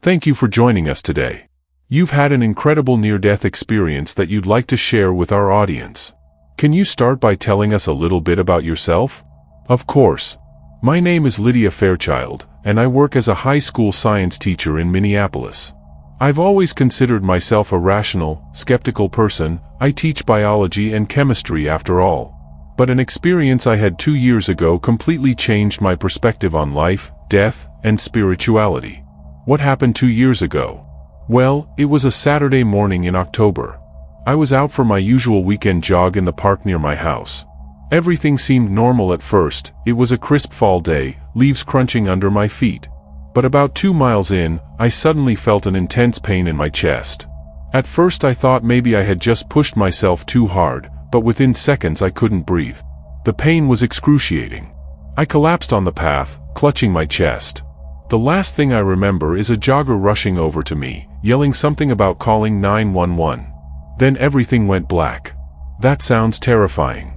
Thank you for joining us today. You've had an incredible near-death experience that you'd like to share with our audience. Can you start by telling us a little bit about yourself? Of course. My name is Lydia Fairchild, and I work as a high school science teacher in Minneapolis. I've always considered myself a rational, skeptical person. I teach biology and chemistry after all. But an experience I had 2 years ago completely changed my perspective on life, death, and spirituality. What happened 2 years ago? Well, it was a Saturday morning in October. I was out for my usual weekend jog in the park near my house. Everything seemed normal at first. It was a crisp fall day, leaves crunching under my feet. But about 2 miles in, I suddenly felt an intense pain in my chest. At first I thought maybe I had just pushed myself too hard, but within seconds I couldn't breathe. The pain was excruciating. I collapsed on the path, clutching my chest. The last thing I remember is a jogger rushing over to me, yelling something about calling 911. Then everything went black. That sounds terrifying.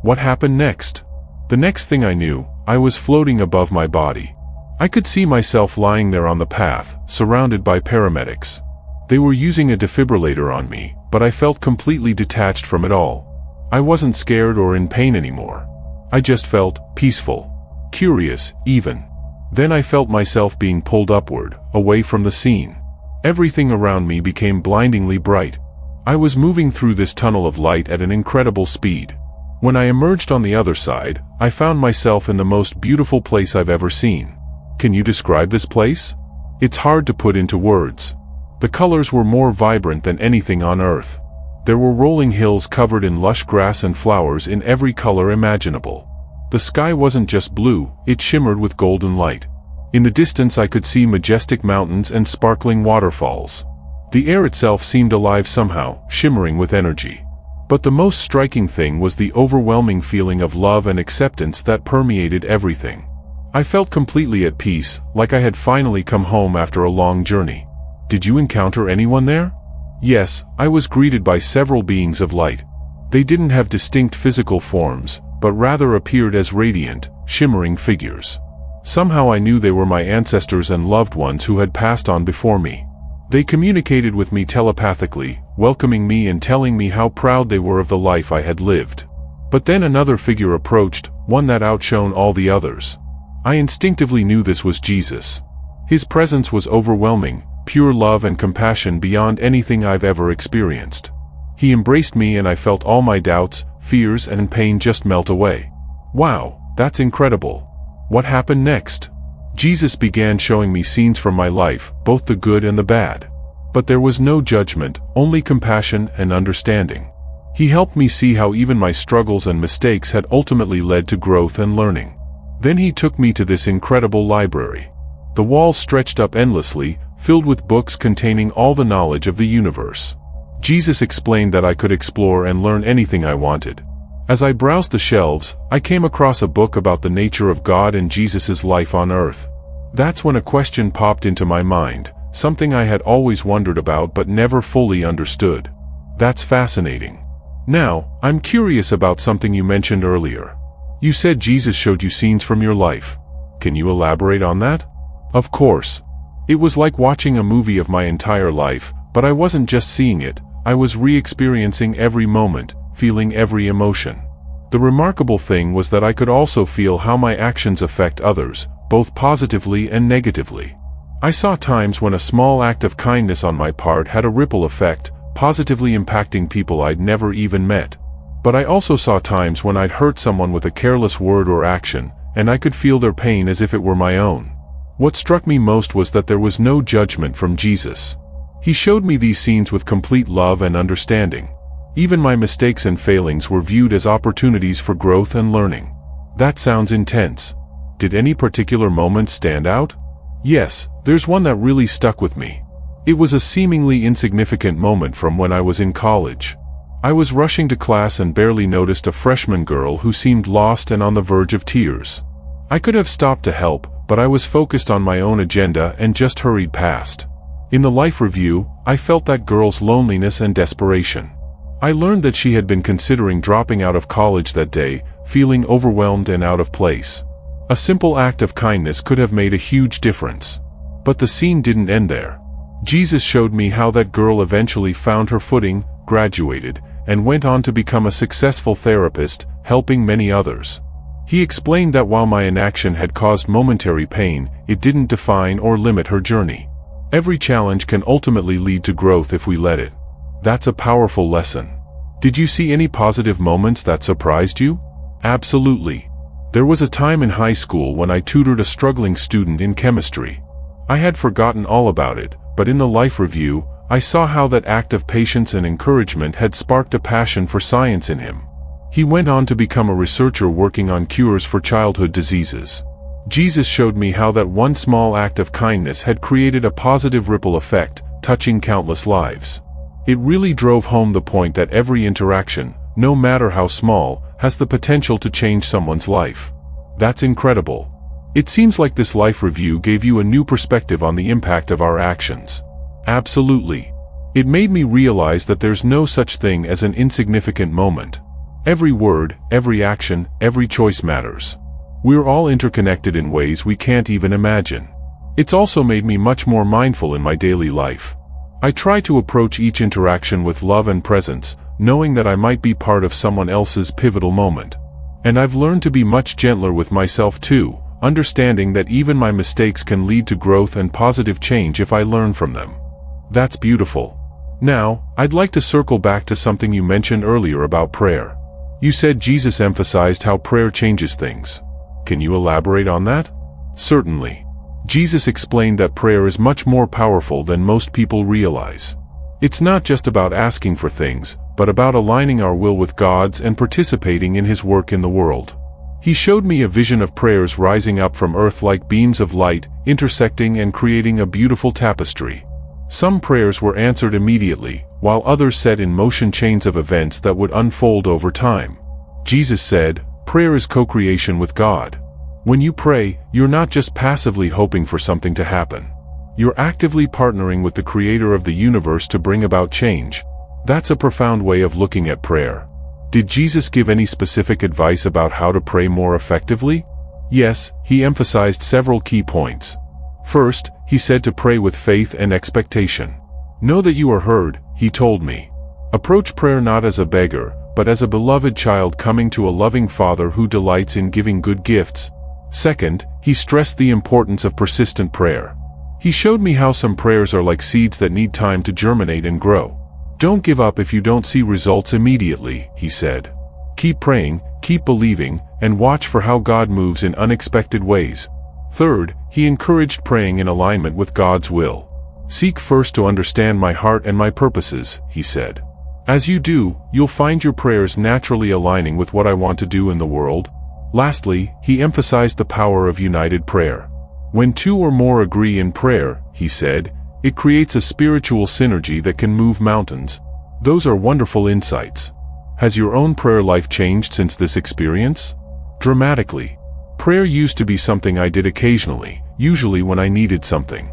What happened next? The next thing I knew, I was floating above my body. I could see myself lying there on the path, surrounded by paramedics. They were using a defibrillator on me, but I felt completely detached from it all. I wasn't scared or in pain anymore. I just felt peaceful, curious, even. Then I felt myself being pulled upward, away from the scene. Everything around me became blindingly bright. I was moving through this tunnel of light at an incredible speed. When I emerged on the other side, I found myself in the most beautiful place I've ever seen. Can you describe this place? It's hard to put into words. The colors were more vibrant than anything on earth. There were rolling hills covered in lush grass and flowers in every color imaginable. The sky wasn't just blue, it shimmered with golden light. In the distance I could see majestic mountains and sparkling waterfalls. The air itself seemed alive somehow, shimmering with energy. But the most striking thing was the overwhelming feeling of love and acceptance that permeated everything. I felt completely at peace, like I had finally come home after a long journey. Did you encounter anyone there? Yes, I was greeted by several beings of light. They didn't have distinct physical forms, but rather appeared as radiant, shimmering figures. Somehow I knew they were my ancestors and loved ones who had passed on before me. They communicated with me telepathically, welcoming me and telling me how proud they were of the life I had lived. But then another figure approached, one that outshone all the others. I instinctively knew this was Jesus. His presence was overwhelming, pure love and compassion beyond anything I've ever experienced. He embraced me and I felt all my doubts, fears and pain just melt away. Wow, that's incredible. What happened next? Jesus began showing me scenes from my life, both the good and the bad. But there was no judgment, only compassion and understanding. He helped me see how even my struggles and mistakes had ultimately led to growth and learning. Then he took me to this incredible library. The walls stretched up endlessly, filled with books containing all the knowledge of the universe. Jesus explained that I could explore and learn anything I wanted. As I browsed the shelves, I came across a book about the nature of God and Jesus' life on earth. That's when a question popped into my mind, something I had always wondered about but never fully understood. That's fascinating. Now, I'm curious about something you mentioned earlier. You said Jesus showed you scenes from your life. Can you elaborate on that? Of course. It was like watching a movie of my entire life, but I wasn't just seeing it, I was re-experiencing every moment, feeling every emotion. The remarkable thing was that I could also feel how my actions affect others, both positively and negatively. I saw times when a small act of kindness on my part had a ripple effect, positively impacting people I'd never even met. But I also saw times when I'd hurt someone with a careless word or action, and I could feel their pain as if it were my own. What struck me most was that there was no judgment from Jesus. He showed me these scenes with complete love and understanding. Even my mistakes and failings were viewed as opportunities for growth and learning. That sounds intense. Did any particular moments stand out? Yes, there's one that really stuck with me. It was a seemingly insignificant moment from when I was in college. I was rushing to class and barely noticed a freshman girl who seemed lost and on the verge of tears. I could have stopped to help, but I was focused on my own agenda and just hurried past. In the life review, I felt that girl's loneliness and desperation. I learned that she had been considering dropping out of college that day, feeling overwhelmed and out of place. A simple act of kindness could have made a huge difference. But the scene didn't end there. Jesus showed me how that girl eventually found her footing, graduated, and went on to become a successful therapist, helping many others. He explained that while my inaction had caused momentary pain, it didn't define or limit her journey. Every challenge can ultimately lead to growth if we let it. That's a powerful lesson. Did you see any positive moments that surprised you? Absolutely. There was a time in high school when I tutored a struggling student in chemistry. I had forgotten all about it, but in the life review, I saw how that act of patience and encouragement had sparked a passion for science in him. He went on to become a researcher working on cures for childhood diseases. Jesus showed me how that one small act of kindness had created a positive ripple effect, touching countless lives. It really drove home the point that every interaction, no matter how small, has the potential to change someone's life. That's incredible. It seems like this life review gave you a new perspective on the impact of our actions. Absolutely. It made me realize that there's no such thing as an insignificant moment. Every word, every action, every choice matters. We're all interconnected in ways we can't even imagine. It's also made me much more mindful in my daily life. I try to approach each interaction with love and presence, knowing that I might be part of someone else's pivotal moment. And I've learned to be much gentler with myself too, understanding that even my mistakes can lead to growth and positive change if I learn from them. That's beautiful. Now, I'd like to circle back to something you mentioned earlier about prayer. You said Jesus emphasized how prayer changes things. Can you elaborate on that? Certainly. Jesus explained that prayer is much more powerful than most people realize. It's not just about asking for things, but about aligning our will with God's and participating in His work in the world. He showed me a vision of prayers rising up from earth like beams of light, intersecting and creating a beautiful tapestry. Some prayers were answered immediately, while others set in motion chains of events that would unfold over time. Jesus said, "Prayer is co-creation with God." When you pray, you're not just passively hoping for something to happen. You're actively partnering with the Creator of the universe to bring about change. That's a profound way of looking at prayer. Did Jesus give any specific advice about how to pray more effectively? Yes, he emphasized several key points. First, he said to pray with faith and expectation. Know that you are heard, he told me. Approach prayer not as a beggar, but as a beloved child coming to a loving Father who delights in giving good gifts. Second, he stressed the importance of persistent prayer. He showed me how some prayers are like seeds that need time to germinate and grow. Don't give up if you don't see results immediately, he said. Keep praying, keep believing, and watch for how God moves in unexpected ways. Third, he encouraged praying in alignment with God's will. Seek first to understand my heart and my purposes, he said. As you do, you'll find your prayers naturally aligning with what I want to do in the world. Lastly, he emphasized the power of united prayer. When two or more agree in prayer, he said, it creates a spiritual synergy that can move mountains. Those are wonderful insights. Has your own prayer life changed since this experience? Dramatically. Prayer used to be something I did occasionally, usually when I needed something.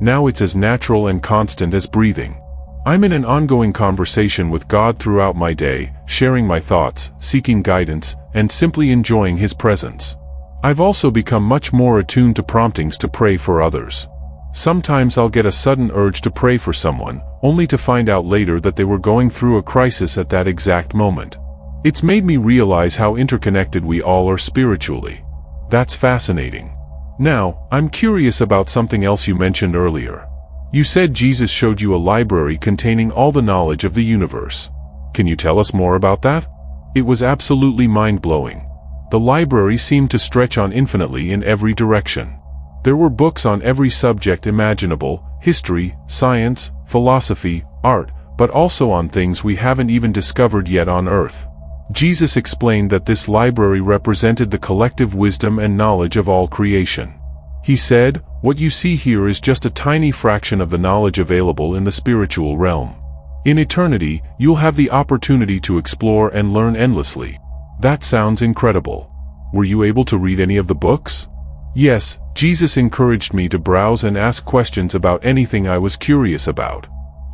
Now it's as natural and constant as breathing. I'm in an ongoing conversation with God throughout my day, sharing my thoughts, seeking guidance, and simply enjoying His presence. I've also become much more attuned to promptings to pray for others. Sometimes I'll get a sudden urge to pray for someone, only to find out later that they were going through a crisis at that exact moment. It's made me realize how interconnected we all are spiritually. That's fascinating. Now, I'm curious about something else you mentioned earlier. You said Jesus showed you a library containing all the knowledge of the universe. Can you tell us more about that? It was absolutely mind-blowing. The library seemed to stretch on infinitely in every direction. There were books on every subject imaginable, history, science, philosophy, art, but also on things we haven't even discovered yet on Earth. Jesus explained that this library represented the collective wisdom and knowledge of all creation. He said, "What you see here is just a tiny fraction of the knowledge available in the spiritual realm. In eternity, you'll have the opportunity to explore and learn endlessly." That sounds incredible. Were you able to read any of the books? Yes, Jesus encouraged me to browse and ask questions about anything I was curious about.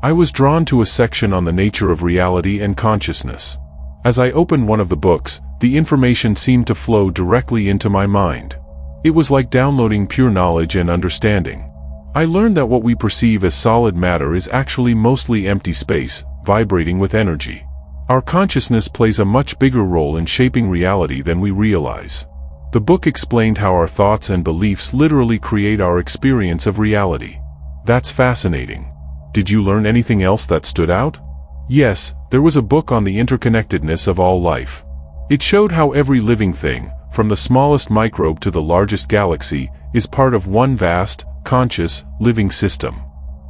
I was drawn to a section on the nature of reality and consciousness. As I opened one of the books, the information seemed to flow directly into my mind. It was like downloading pure knowledge and understanding. I learned that what we perceive as solid matter is actually mostly empty space, vibrating with energy. Our consciousness plays a much bigger role in shaping reality than we realize. The book explained how our thoughts and beliefs literally create our experience of reality. That's fascinating. Did you learn anything else that stood out? Yes, there was a book on the interconnectedness of all life. It showed how every living thing, from the smallest microbe to the largest galaxy, is part of one vast, conscious, living system.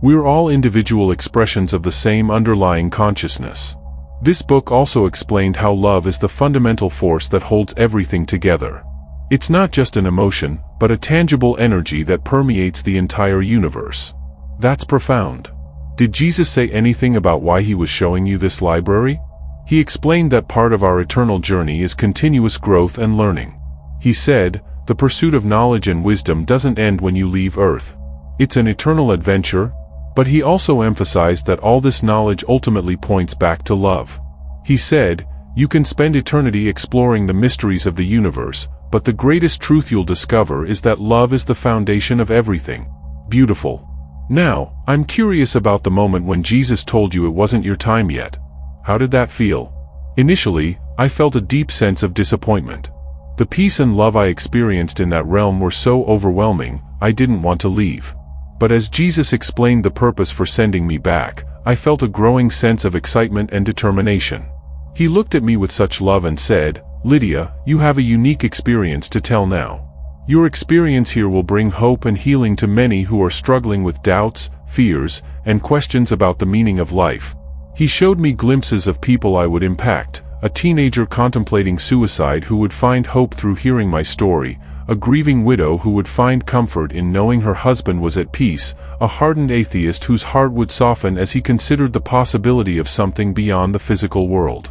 We're all individual expressions of the same underlying consciousness. This book also explained how love is the fundamental force that holds everything together. It's not just an emotion, but a tangible energy that permeates the entire universe. That's profound. Did Jesus say anything about why he was showing you this library? He explained that part of our eternal journey is continuous growth and learning. He said, "The pursuit of knowledge and wisdom doesn't end when you leave Earth. It's an eternal adventure." But he also emphasized that all this knowledge ultimately points back to love. He said, "You can spend eternity exploring the mysteries of the universe, but the greatest truth you'll discover is that love is the foundation of everything." Beautiful. Now, I'm curious about the moment when Jesus told you it wasn't your time yet. How did that feel? Initially, I felt a deep sense of disappointment. The peace and love I experienced in that realm were so overwhelming, I didn't want to leave. But as Jesus explained the purpose for sending me back, I felt a growing sense of excitement and determination. He looked at me with such love and said, "Lydia, you have a unique experience to tell now. Your experience here will bring hope and healing to many who are struggling with doubts, fears, and questions about the meaning of life." He showed me glimpses of people I would impact: a teenager contemplating suicide who would find hope through hearing my story, a grieving widow who would find comfort in knowing her husband was at peace, a hardened atheist whose heart would soften as he considered the possibility of something beyond the physical world.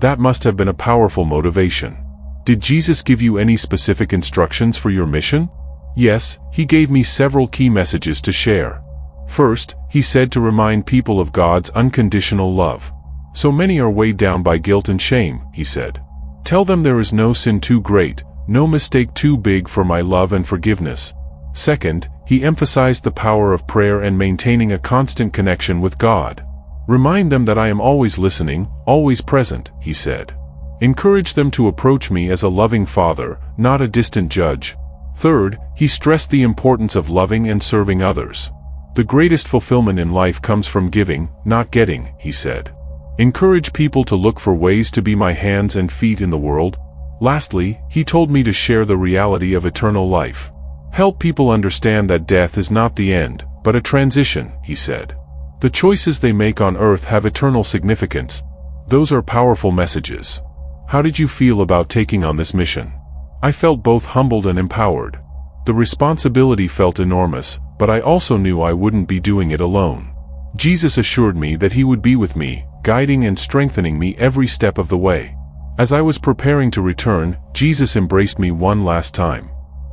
That must have been a powerful motivation. Did Jesus give you any specific instructions for your mission? Yes, he gave me several key messages to share. First, he said to remind people of God's unconditional love. So many are weighed down by guilt and shame, he said. Tell them there is no sin too great, no mistake too big for my love and forgiveness. Second, he emphasized the power of prayer and maintaining a constant connection with God. Remind them that I am always listening, always present, he said. Encourage them to approach me as a loving father, not a distant judge. Third, he stressed the importance of loving and serving others. The greatest fulfillment in life comes from giving, not getting, he said. Encourage people to look for ways to be my hands and feet in the world. Lastly, he told me to share the reality of eternal life. Help people understand that death is not the end, but a transition, he said. The choices they make on earth have eternal significance. Those are powerful messages. How did you feel about taking on this mission? I felt both humbled and empowered. The responsibility felt enormous, but I also knew I wouldn't be doing it alone. Jesus assured me that he would be with me, guiding and strengthening me every step of the way. As I was preparing to return, Jesus embraced me one last time.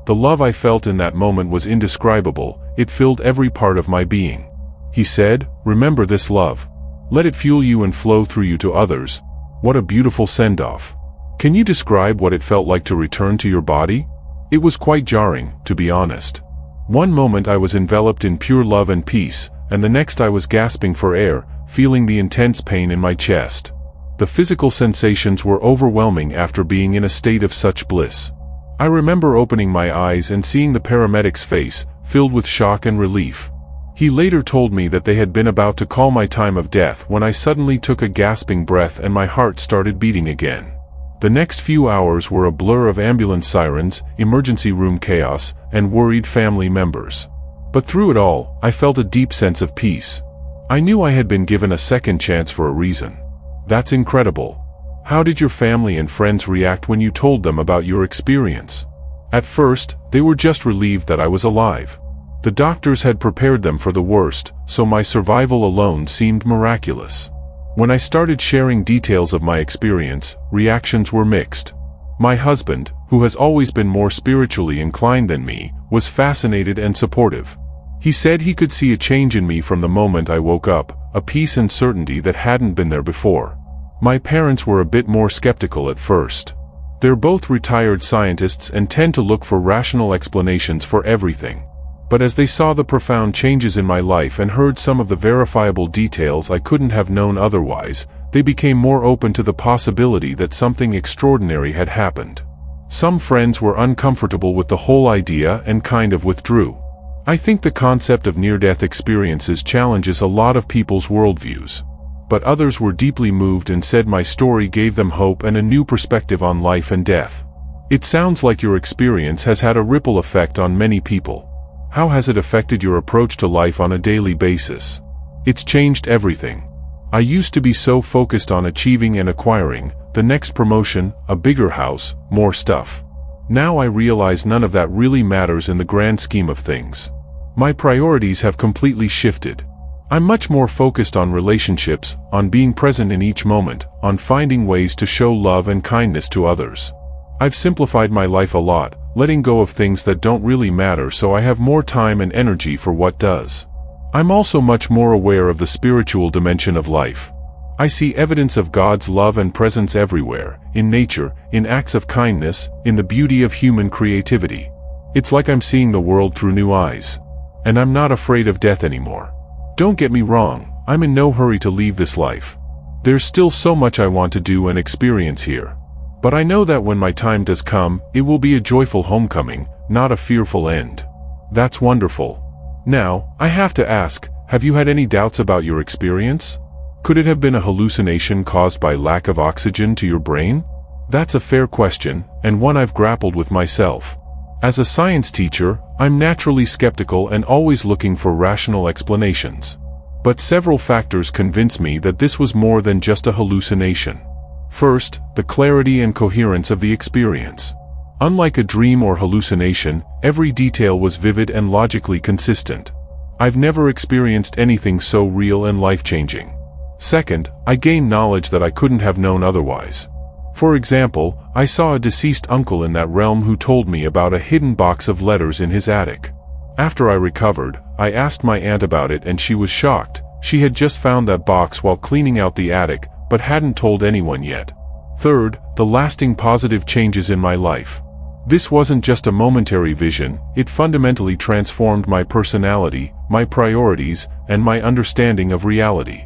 The love I felt in that moment was indescribable, it filled every part of my being. He said, "Remember this love. Let it fuel you and flow through you to others." What a beautiful send-off. Can you describe what it felt like to return to your body? It was quite jarring, to be honest. One moment I was enveloped in pure love and peace, and the next I was gasping for air, feeling the intense pain in my chest. The physical sensations were overwhelming after being in a state of such bliss. I remember opening my eyes and seeing the paramedic's face, filled with shock and relief. He later told me that they had been about to call my time of death when I suddenly took a gasping breath and my heart started beating again. The next few hours were a blur of ambulance sirens, emergency room chaos, and worried family members. But through it all, I felt a deep sense of peace. I knew I had been given a second chance for a reason. That's incredible. How did your family and friends react when you told them about your experience? At first, they were just relieved that I was alive. The doctors had prepared them for the worst, so my survival alone seemed miraculous. When I started sharing details of my experience, reactions were mixed. My husband, who has always been more spiritually inclined than me, was fascinated and supportive. He said he could see a change in me from the moment I woke up, a peace and certainty that hadn't been there before. My parents were a bit more skeptical at first. They're both retired scientists and tend to look for rational explanations for everything. But as they saw the profound changes in my life and heard some of the verifiable details I couldn't have known otherwise, they became more open to the possibility that something extraordinary had happened. Some friends were uncomfortable with the whole idea and kind of withdrew. I think the concept of near-death experiences challenges a lot of people's worldviews. But others were deeply moved and said my story gave them hope and a new perspective on life and death. It sounds like your experience has had a ripple effect on many people. How has it affected your approach to life on a daily basis? It's changed everything. I used to be so focused on achieving and acquiring, the next promotion, a bigger house, more stuff. Now I realize none of that really matters in the grand scheme of things. My priorities have completely shifted. I'm much more focused on relationships, on being present in each moment, on finding ways to show love and kindness to others. I've simplified my life a lot, letting go of things that don't really matter so I have more time and energy for what does. I'm also much more aware of the spiritual dimension of life. I see evidence of God's love and presence everywhere, in nature, in acts of kindness, in the beauty of human creativity. It's like I'm seeing the world through new eyes. And I'm not afraid of death anymore. Don't get me wrong, I'm in no hurry to leave this life. There's still so much I want to do and experience here. But I know that when my time does come, it will be a joyful homecoming, not a fearful end. That's wonderful. Now, I have to ask, have you had any doubts about your experience? Could it have been a hallucination caused by lack of oxygen to your brain? That's a fair question, and one I've grappled with myself. As a science teacher, I'm naturally skeptical and always looking for rational explanations. But several factors convince me that this was more than just a hallucination. First, the clarity and coherence of the experience. Unlike a dream or hallucination, every detail was vivid and logically consistent. I've never experienced anything so real and life-changing. Second, I gained knowledge that I couldn't have known otherwise. For example, I saw a deceased uncle in that realm who told me about a hidden box of letters in his attic. After I recovered, I asked my aunt about it and she was shocked. She had just found that box while cleaning out the attic, but hadn't told anyone yet. Third, the lasting positive changes in my life. This wasn't just a momentary vision, it fundamentally transformed my personality, my priorities, and my understanding of reality.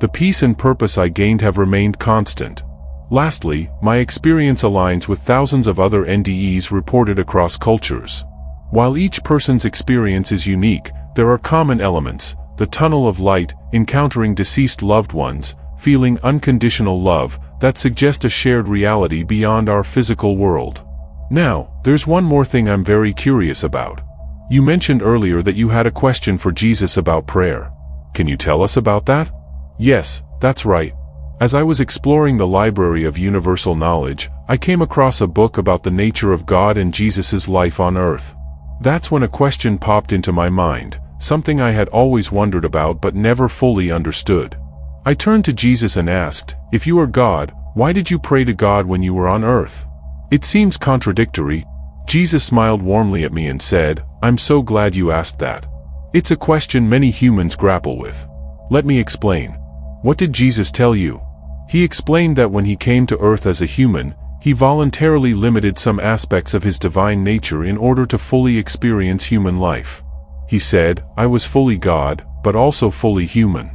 The peace and purpose I gained have remained constant. Lastly, my experience aligns with thousands of other NDEs reported across cultures. While each person's experience is unique, there are common elements: the tunnel of light, encountering deceased loved ones, feeling unconditional love, that suggest a shared reality beyond our physical world. Now, there's one more thing I'm very curious about. You mentioned earlier that you had a question for Jesus about prayer. Can you tell us about that? Yes, that's right. As I was exploring the library of universal knowledge, I came across a book about the nature of God and Jesus' life on earth. That's when a question popped into my mind, something I had always wondered about but never fully understood. I turned to Jesus and asked, "If you are God, why did you pray to God when you were on earth?" It seems contradictory. Jesus smiled warmly at me and said, "I'm so glad you asked that. It's a question many humans grapple with. Let me explain. What did Jesus tell you?" He explained that when he came to earth as a human, he voluntarily limited some aspects of his divine nature in order to fully experience human life. He said, "I was fully God, but also fully human.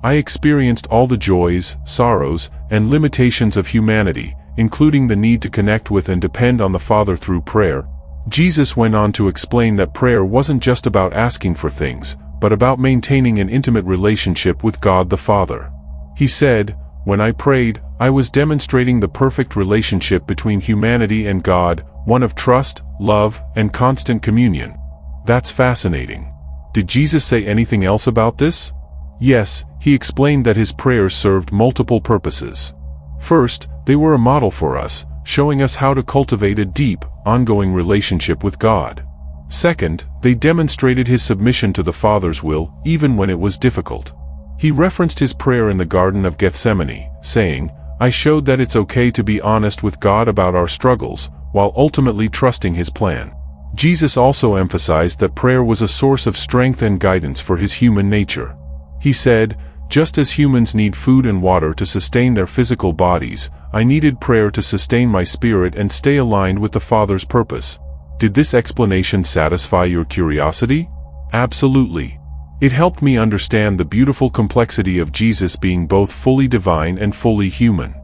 I experienced all the joys, sorrows, and limitations of humanity, including the need to connect with and depend on the Father through prayer." Jesus went on to explain that prayer wasn't just about asking for things, but about maintaining an intimate relationship with God the Father. He said, "When I prayed, I was demonstrating the perfect relationship between humanity and God, one of trust, love, and constant communion." That's fascinating. Did Jesus say anything else about this? Yes, he explained that his prayers served multiple purposes. First, they were a model for us, showing us how to cultivate a deep, ongoing relationship with God. Second, they demonstrated his submission to the Father's will, even when it was difficult. He referenced his prayer in the Garden of Gethsemane, saying, "I showed that it's okay to be honest with God about our struggles, while ultimately trusting his plan." Jesus also emphasized that prayer was a source of strength and guidance for his human nature. He said, "Just as humans need food and water to sustain their physical bodies, I needed prayer to sustain my spirit and stay aligned with the Father's purpose." Did this explanation satisfy your curiosity? Absolutely. It helped me understand the beautiful complexity of Jesus being both fully divine and fully human.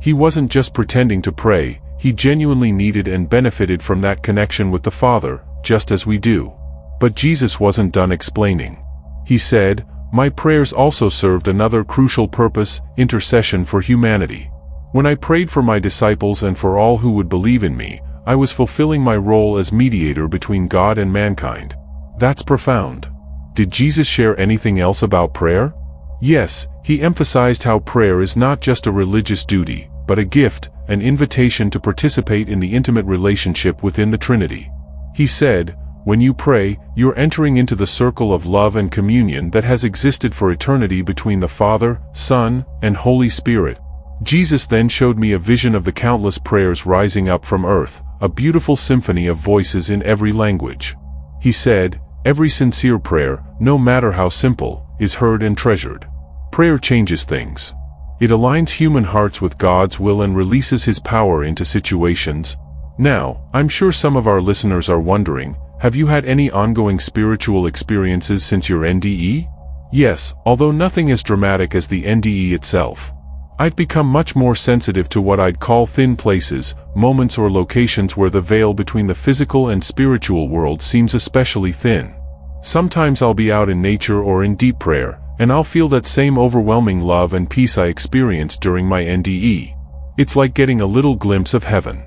He wasn't just pretending to pray, he genuinely needed and benefited from that connection with the Father, just as we do. But Jesus wasn't done explaining. He said, "My prayers also served another crucial purpose, intercession for humanity. When I prayed for my disciples and for all who would believe in me, I was fulfilling my role as mediator between God and mankind." That's profound. Did Jesus share anything else about prayer? Yes, he emphasized how prayer is not just a religious duty, but a gift, an invitation to participate in the intimate relationship within the Trinity. He said, "When you pray, you're entering into the circle of love and communion that has existed for eternity between the Father, Son, and Holy Spirit." Jesus then showed me a vision of the countless prayers rising up from earth, a beautiful symphony of voices in every language. He said, "Every sincere prayer, no matter how simple, is heard and treasured." Prayer changes things. It aligns human hearts with God's will and releases His power into situations. Now, I'm sure some of our listeners are wondering, have you had any ongoing spiritual experiences since your NDE? Yes, although nothing as dramatic as the NDE itself. I've become much more sensitive to what I'd call thin places, moments or locations where the veil between the physical and spiritual world seems especially thin. Sometimes I'll be out in nature or in deep prayer, and I'll feel that same overwhelming love and peace I experienced during my NDE. It's like getting a little glimpse of heaven.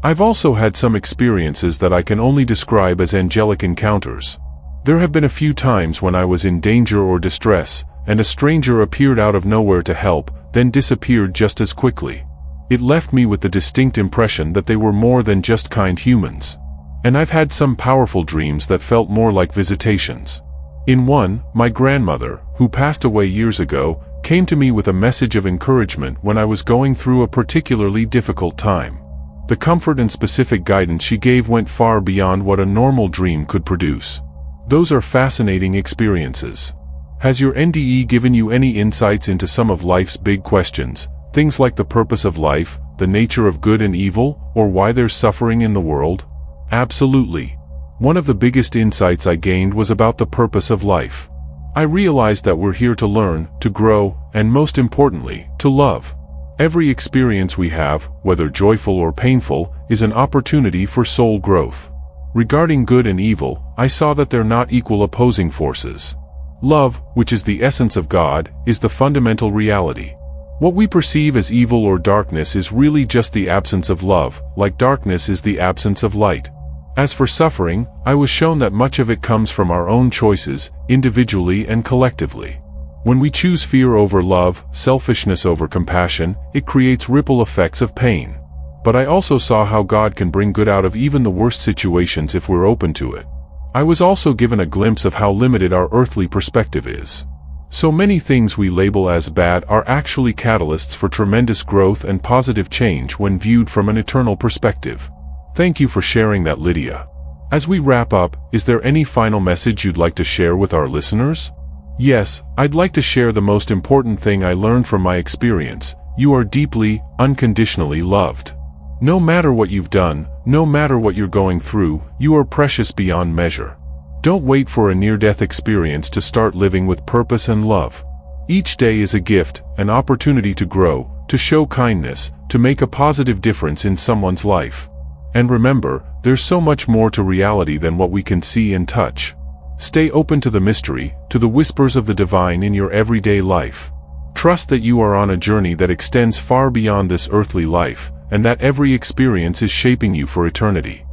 I've also had some experiences that I can only describe as angelic encounters. There have been a few times when I was in danger or distress, and a stranger appeared out of nowhere to help, then disappeared just as quickly. It left me with the distinct impression that they were more than just kind humans. And I've had some powerful dreams that felt more like visitations. In one, my grandmother, who passed away years ago, came to me with a message of encouragement when I was going through a particularly difficult time. The comfort and specific guidance she gave went far beyond what a normal dream could produce. Those are fascinating experiences. Has your NDE given you any insights into some of life's big questions, things like the purpose of life, the nature of good and evil, or why there's suffering in the world? Absolutely. One of the biggest insights I gained was about the purpose of life. I realized that we're here to learn, to grow, and most importantly, to love. Every experience we have, whether joyful or painful, is an opportunity for soul growth. Regarding good and evil, I saw that they're not equal opposing forces. Love, which is the essence of God, is the fundamental reality. What we perceive as evil or darkness is really just the absence of love, like darkness is the absence of light. As for suffering, I was shown that much of it comes from our own choices, individually and collectively. When we choose fear over love, selfishness over compassion, it creates ripple effects of pain. But I also saw how God can bring good out of even the worst situations if we're open to it. I was also given a glimpse of how limited our earthly perspective is. So many things we label as bad are actually catalysts for tremendous growth and positive change when viewed from an eternal perspective. Thank you for sharing that, Lydia. As we wrap up, is there any final message you'd like to share with our listeners? Yes, I'd like to share the most important thing I learned from my experience. You are deeply, unconditionally loved. No matter what you've done, no matter what you're going through, you are precious beyond measure. Don't wait for a near-death experience to start living with purpose and love. Each day is a gift, an opportunity to grow, to show kindness, to make a positive difference in someone's life. And remember, there's so much more to reality than what we can see and touch. Stay open to the mystery, to the whispers of the divine in your everyday life. Trust that you are on a journey that extends far beyond this earthly life, and that every experience is shaping you for eternity.